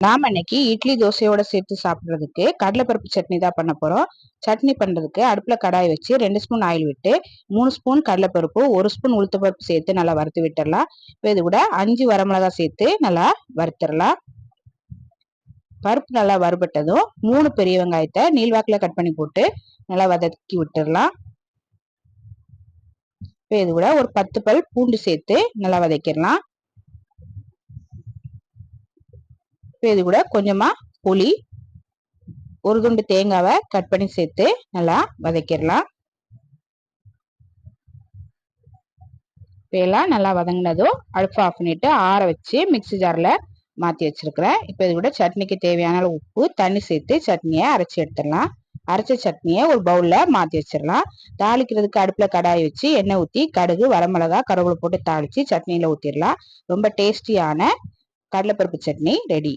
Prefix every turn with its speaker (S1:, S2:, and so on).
S1: நாம இன்னைக்கு இட்லி தோசையோட சேர்த்து சாப்பிடுறதுக்கு கடலைப்பருப்பு சட்னி தான் பண்ண போறோம். சட்னி பண்றதுக்கு அடுப்புல கடாய் வச்சு 2 ஸ்பூன் ஆயில் விட்டு 3 ஸ்பூன் கடலைப்பருப்பு 1 ஸ்பூன் உளுத்தப்பருப்பு சேர்த்து நல்லா வறுத்து விட்டுறலாம். இது கூட 5 வரமிளகாய் சேர்த்து நல்லா வறுத்துடலாம். பருப்பு நல்லா வறுபட்டதும் 3 பெரிய வெங்காயத்தை நீள்வாக்குல கட் பண்ணி போட்டு நல்லா வதக்கி விட்டுடலாம். இது கூட ஒரு 10 பல் பூண்டு சேர்த்து நல்லா வதக்கிடலாம். இது கூட கொஞ்சமா புளி, ஒரு துண்டு தேங்காவை கட் பண்ணி சேர்த்து நல்லா வதக்கிடலாம். எல்லாம் நல்லா வதங்கினதும் அடுப்பு ஆஃப் பண்ணிட்டு ஆற வச்சு மிக்சி ஜார்ல மாத்தி வச்சிருக்கிறேன். இப்போ இது கூட சட்னிக்கு தேவையான உப்பு தண்ணி சேர்த்து சட்னியை அரைச்சி எடுத்துடலாம். அரைச்ச சட்னியை ஒரு பவுல்ல மாத்தி வச்சிடலாம். தாளிக்கிறதுக்கு அடுப்புல கடாய் வச்சு எண்ணெய் ஊற்றி கடுகு, வரமிளகா, கருவேப்பிலை போட்டு தாளிச்சு சட்னியில ஊற்றிடலாம். ரொம்ப டேஸ்டியான கடலைப்பருப்பு சட்னி ரெடி.